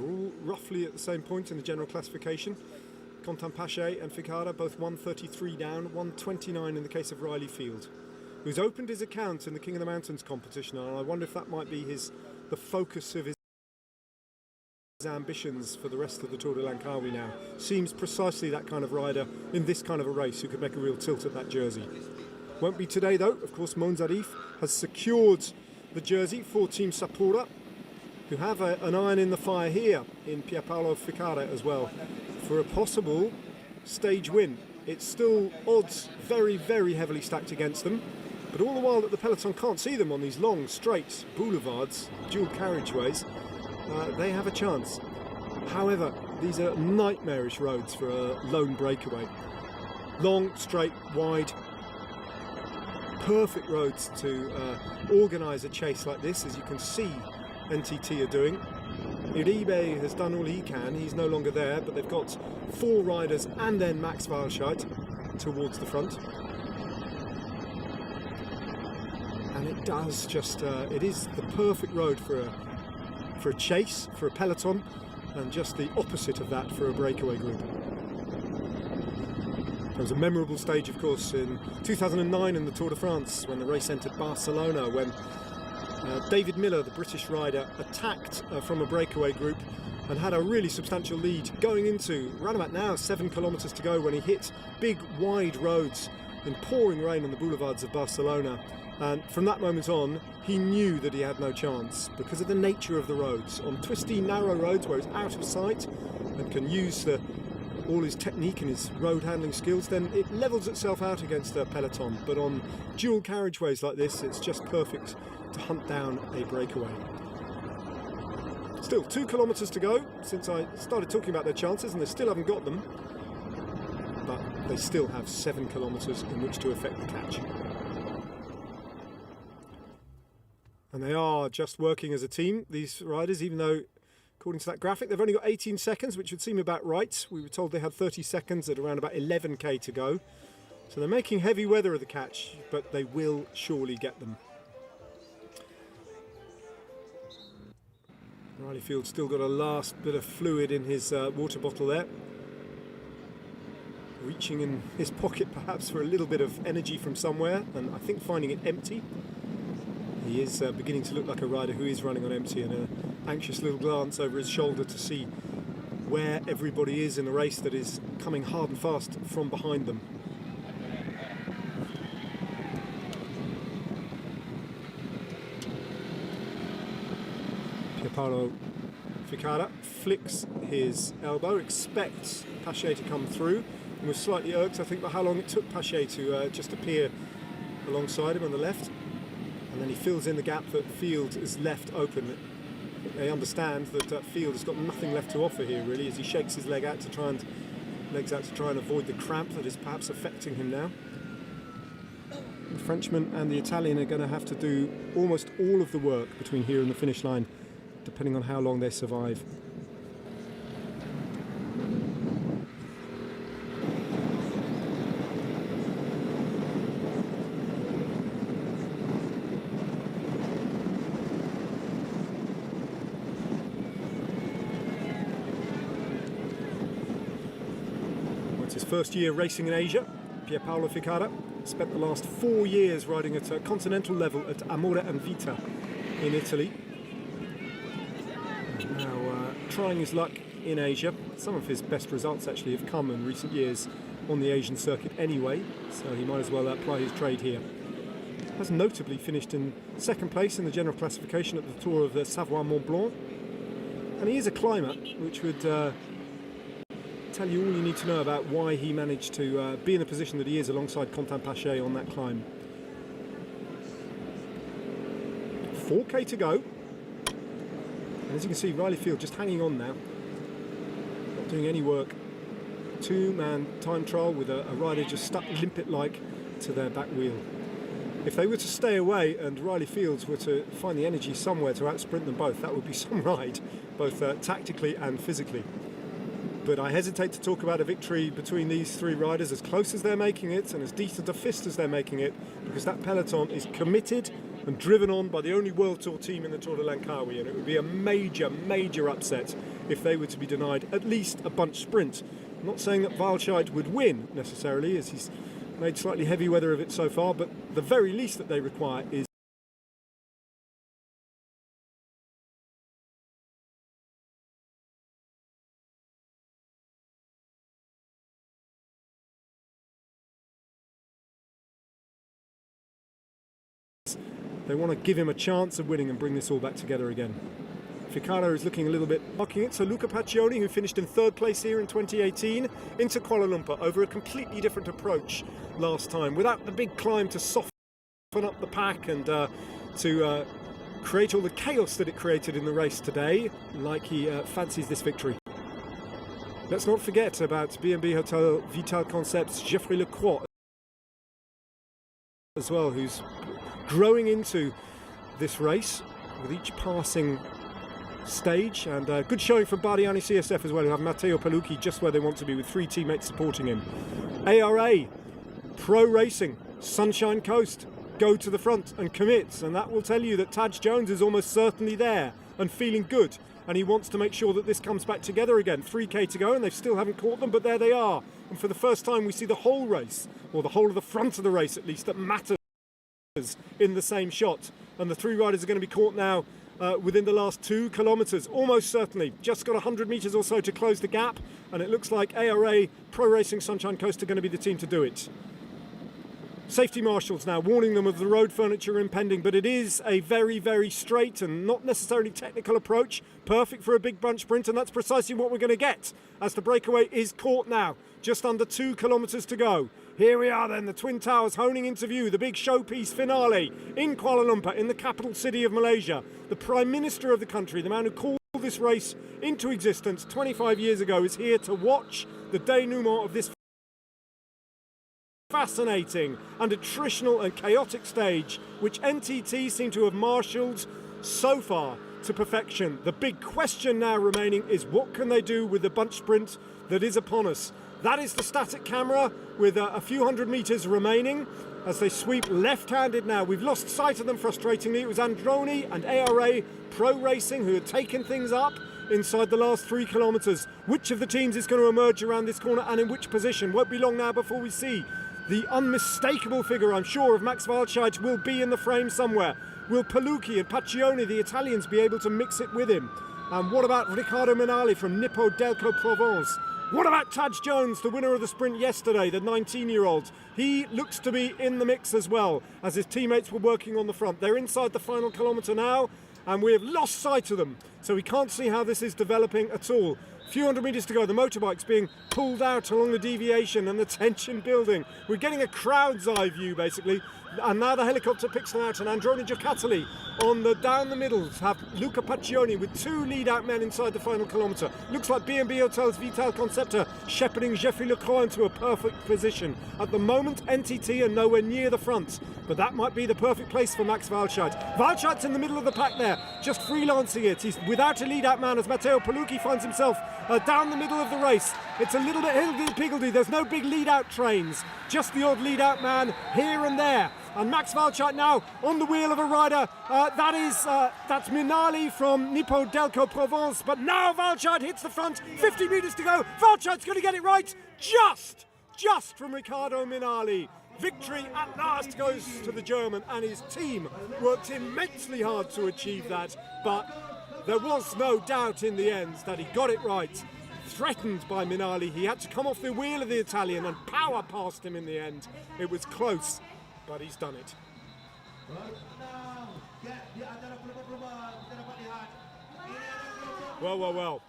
They're all roughly at the same point in the general classification. Contampache and Ficara both 133 down, 129 in the case of Riley Field, who's opened his account in the King of the Mountains competition, and I wonder if that might be the focus of his ambitions for the rest of the Tour de Langkawi now. Seems precisely that kind of rider in this kind of a race who could make a real tilt at that jersey. Won't be today though. Of course, Monzarif has secured the jersey for Team Sapura, who have an iron in the fire here in Pierpaolo Ficara as well for a possible stage win. It's still odds very, very heavily stacked against them, but all the while that the peloton can't see them on these long, straight boulevards, dual carriageways, they have a chance. However, these are nightmarish roads for a lone breakaway. Long, straight, wide, perfect roads to organise a chase like this, as you can see NTT are doing. Uribe has done all he can, he's no longer there, but they've got 4 riders and then Max Walscheid towards the front. And it does just, it is the perfect road for a chase, for a peloton, and just the opposite of that for a breakaway group. There was a memorable stage, of course, in 2009 in the Tour de France when the race entered Barcelona, when David Miller, the British rider, attacked from a breakaway group and had a really substantial lead going into around about now 7 kilometres to go when he hit big wide roads in pouring rain on the boulevards of Barcelona. And from that moment on, he knew that he had no chance because of the nature of the roads. On twisty, narrow roads where he's out of sight and can use all his technique and his road handling skills, then it levels itself out against a peloton. But on dual carriageways like this, it's just perfect to hunt down a breakaway. Still 2 kilometres to go since I started talking about their chances, and they still haven't got them. But they still have 7 kilometres in which to effect the catch. And they are just working as a team, these riders, even though, according to that graphic, they've only got 18 seconds, which would seem about right. We were told they had 30 seconds at around about 11k to go. So they're making heavy weather of the catch, but they will surely get them. Riley Field's still got a last bit of fluid in his water bottle there. Reaching in his pocket perhaps for a little bit of energy from somewhere, and I think finding it empty. He is beginning to look like a rider who is running on empty, and an anxious little glance over his shoulder to see where everybody is in a race that is coming hard and fast from behind them. Pierpaolo Ficara flicks his elbow, expects Pache to come through, and was slightly irked, I think, by how long it took Pache to just appear alongside him on the left. And then he fills in the gap that Field is left open. They understand that Field has got nothing left to offer here, really, as he shakes his leg out to try and avoid the cramp that is perhaps affecting him now. The Frenchman and the Italian are going to have to do almost all of the work between here and the finish line, depending on how long they survive. His first year racing in Asia, Pierpaolo Ficara spent the last 4 years riding at a continental level at Amore and Vita in Italy. Now trying his luck in Asia. Some of his best results actually have come in recent years on the Asian circuit anyway, so he might as well apply his trade here. Has notably finished in 2nd place in the general classification at the Tour of the Savoie-Mont Blanc, and he is a climber, which would tell you all you need to know about why he managed to be in the position that he is alongside Contampache on that climb. 4k to go, and as you can see, Riley Field just hanging on now, not doing any work. 2-man time trial with a rider just stuck limpet-like to their back wheel. If they were to stay away and Riley Fields were to find the energy somewhere to outsprint them both, that would be some ride, both tactically and physically. But I hesitate to talk about a victory between these 3 riders as close as they're making it and as decent a fist as they're making it, because that peloton is committed and driven on by the only World Tour team in the Tour de Langkawi, and it would be a major upset if they were to be denied at least a bunch sprint. I'm not saying that Walscheid would win necessarily, as he's made slightly heavy weather of it so far, but the very least that they require is they want to give him a chance of winning and bring this all back together again. Ficaro is looking a little bit mocking it, so Luca Pacioni, who finished in 3rd place here in 2018, into Kuala Lumpur over a completely different approach last time, without the big climb to soften up the pack and to create all the chaos that it created in the race today, like he fancies this victory. Let's not forget about B&B Hotel Vital Concepts Geoffrey Lecroix as well, who's growing into this race with each passing stage, and good showing from Bardiani CSF as well, who have Matteo Palucchi just where they want to be with 3 teammates supporting him. ARA, Pro Racing, Sunshine Coast, go to the front and commit, and that will tell you that Taj Jones is almost certainly there and feeling good, and he wants to make sure that this comes back together again. 3k to go and they still haven't caught them, but there they are, and for the first time we see the whole race, or the whole of the front of the race at least, that matters in the same shot, and the 3 riders are going to be caught now within the last 2 kilometres, almost certainly. Just got 100 metres or so to close the gap, and it looks like ARA, Pro Racing Sunshine Coast are going to be the team to do it. Safety marshals now warning them of the road furniture impending, but it is a very straight and not necessarily technical approach, perfect for a big bunch sprint, and that's precisely what we're going to get as the breakaway is caught now. Just under 2 kilometres to go. Here we are then, the Twin Towers honing into view, the big showpiece finale in Kuala Lumpur, in the capital city of Malaysia. The Prime Minister of the country, the man who called this race into existence 25 years ago, is here to watch the denouement of this fascinating and attritional and chaotic stage, which NTT seem to have marshalled so far to perfection. The big question now remaining is, what can they do with the bunch sprint that is upon us? That is the static camera with a few hundred metres remaining as they sweep left-handed now. We've lost sight of them frustratingly. It was Androni and ARA Pro Racing who had taken things up inside the last 3 kilometres. Which of the teams is going to emerge around this corner and in which position? Won't be long now before we see the unmistakable figure, I'm sure, of Max Walscheid will be in the frame somewhere. Will Palucchi and Pacioni, the Italians, be able to mix it with him? And what about Riccardo Minali from Nippo Delco Provence? What about Taj Jones, the winner of the sprint yesterday, the 19-year-old? He looks to be in the mix as well, as his teammates were working on the front. They're inside the final kilometre now, and we have lost sight of them, so we can't see how this is developing at all. A few hundred metres to go, the motorbike's being pulled out along the deviation and the tension building. We're getting a crowd's eye view, basically. And now the helicopter picks them out, and Androni Giocattoli on the down the middle have Luca Pacioni with 2 lead-out men inside the final kilometre. Looks like B&B Hotels Vital Concepta shepherding Geoffrey Lecroix into a perfect position. At the moment, NTT are nowhere near the front, but that might be the perfect place for Max Walscheid. Walscheid's in the middle of the pack there, just freelancing it. He's without a lead-out man as Matteo Palucchi finds himself down the middle of the race. It's a little bit higgledy-piggledy. There's no big lead-out trains, just the odd lead-out man here and there. And Max Walscheid now on the wheel of a rider. That's Minali from Nippo Delco Provence. But now Walscheid hits the front. 50 metres to go. Walscheid's going to get it right. Just from Riccardo Minali. Victory at last goes to the German, and his team worked immensely hard to achieve that. But there was no doubt in the end that he got it right. Threatened by Minali, he had to come off the wheel of the Italian and power past him in the end. It was close, but he's done it. Well.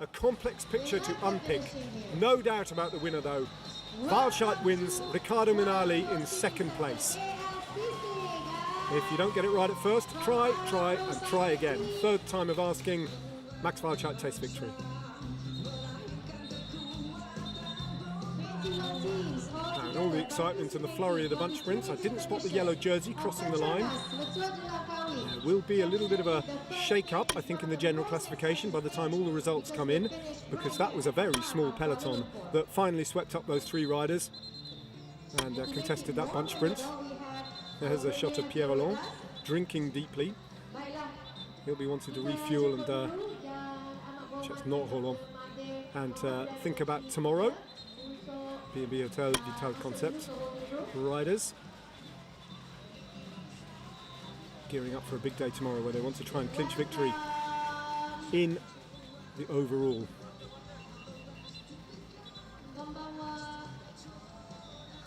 A complex picture to unpick. No doubt about the winner though. Walscheid wins, Riccardo Minali in 2nd place. If you don't get it right at first, try again. 3rd time of asking, Max Walscheid takes victory. And all the excitement and the flurry of the bunch sprints. I didn't spot the yellow jersey crossing the line. There will be a little bit of a shake-up, I think, in the general classification by the time all the results come in, because that was a very small peloton that finally swept up those 3 riders. and contested that bunch sprint. There's a shot of Pierre Hollande, drinking deeply. He'll be wanting to refuel and just not Hollande. And think about tomorrow. B&B Hotel Vital Concept riders gearing up for a big day tomorrow where they want to try and clinch victory in the overall.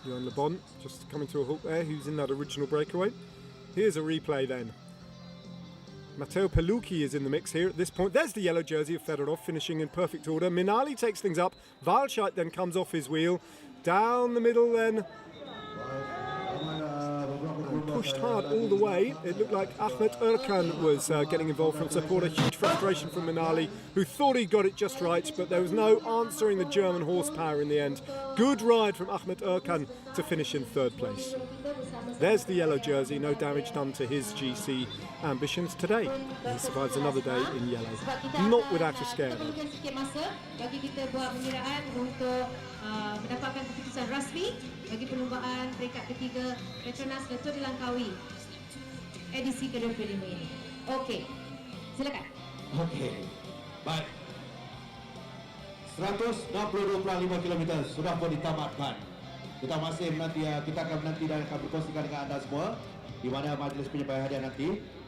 Johan Le Bon just coming to a halt there, who's in that original breakaway. Here's a replay then. Matteo Pelucchi is in the mix here at this point. There's the yellow jersey of Fedorov finishing in perfect order. Minali takes things up. Walscheid then comes off his wheel. Down the middle then. And pushed hard all the way. It looked like Ahmet Erkan was getting involved from support. A huge frustration from Minali, who thought he got it just right, but there was no answering the German horsepower in the end. Good ride from Ahmet Erkan to finish in third place. There's the yellow jersey, no damage done to his GC ambitions today. He survives another day in yellow. Not without a scare though. Bagi kita buat pengiraan untuk mendapatkan keputusan rasmi bagi perlumbaan peringkat ketiga Petronas Lumpur di Langkawi edisi ke-25 ini. Okey, silakan. Okey, baik. 162.5 km sudah pun ditamatkan. Kita masih menanti, kita akan menanti dan akan berkongsikan dengan anda semua di mana majlis penyampaian hadiah nanti.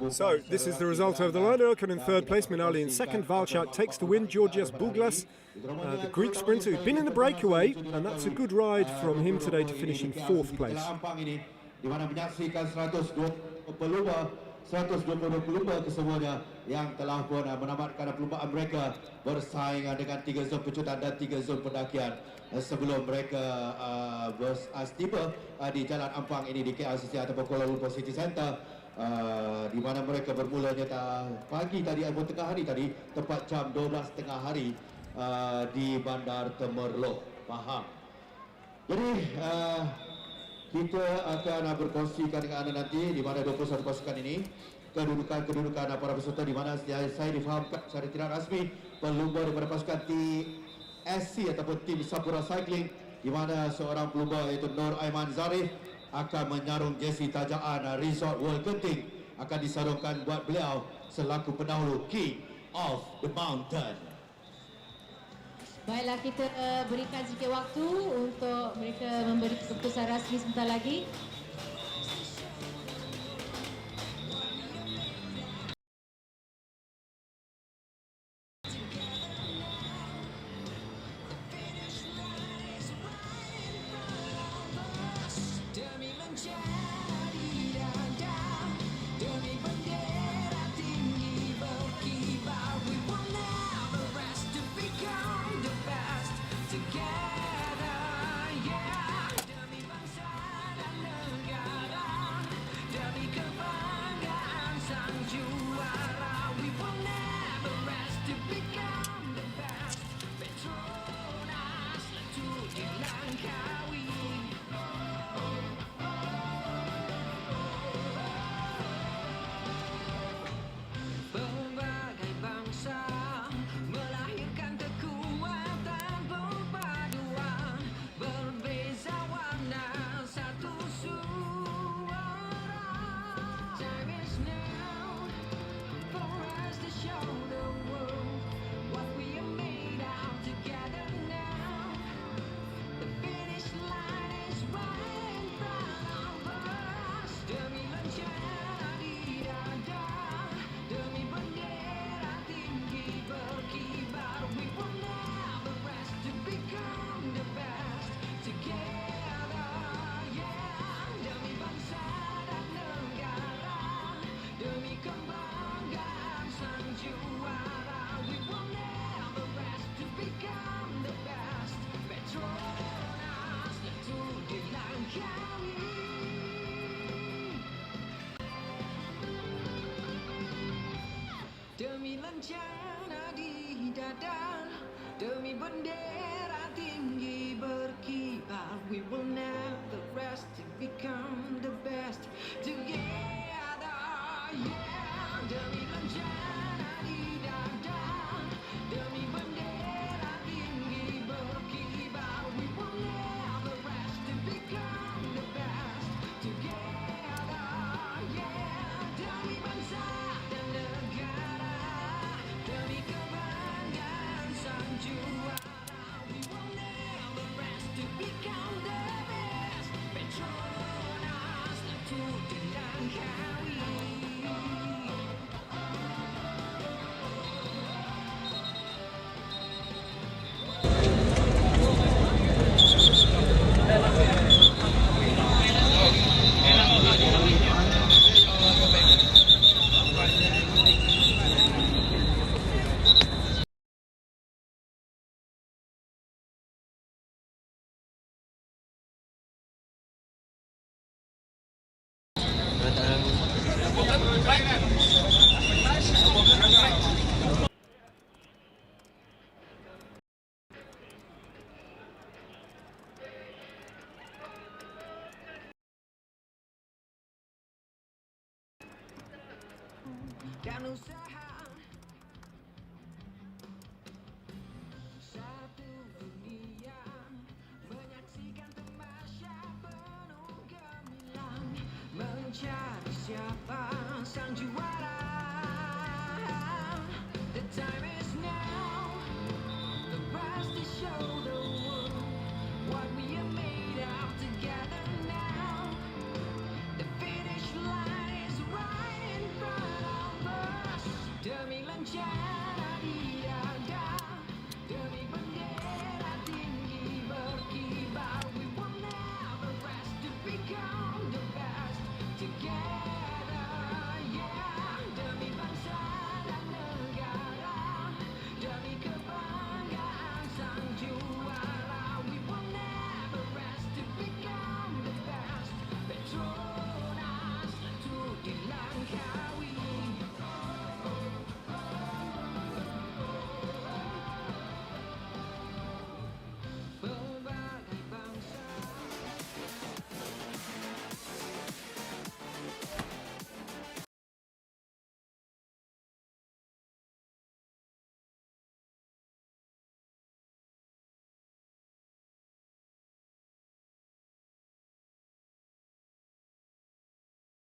So, this is the result of the line. Erkan in third place, Minali in second, Walscheid takes the win, Georgios Bouglas, the Greek sprinter who's been in the breakaway, and that's a good ride from him today to finish in fourth place. Di mana menyaksikan 122 pelumba kesemuanya yang telah pun menamatkan perlumbaan mereka bersaing dengan 3 zon pecutan dan 3 zon pendakian sebelum mereka tiba di Jalan Ampang ini di KLCC ataupun Kuala Lumpur City Centre, di mana mereka bermulanya pagi tadi ataupun tengah hari tadi tepat jam 12 tengah hari di Bandar Temerloh, Pahang. Jadi kita akan berkongsikan dengan anda nanti di mana 21 pasukan ini kedudukan para peserta, di mana saya difahamkan secara tidak rasmi pelumba daripada pasukan TSC ataupun tim Sapura Cycling, di mana seorang pelumba iaitu Nur Aiman Zarif akan menyarung jersey tajaan Resort World Genting, akan disarungkan buat beliau selaku pendahulu King of the Mountain. Baiklah, kita berikan sedikit waktu untuk mereka memberi keputusan rasmi sebentar lagi. Demi lencana di dada, demi bendera tinggi berkibar, we will never rest to become the best together, yeah. Demi lencana di dada, demi bendera tinggi berkibar, we will never dan usaha satu dunia menyaksikan tamasya penuh gemilang mencari siapa sang juara. The time is now, the best to show the world what we are made of together now. The finish line is right in front of us. Demi lancar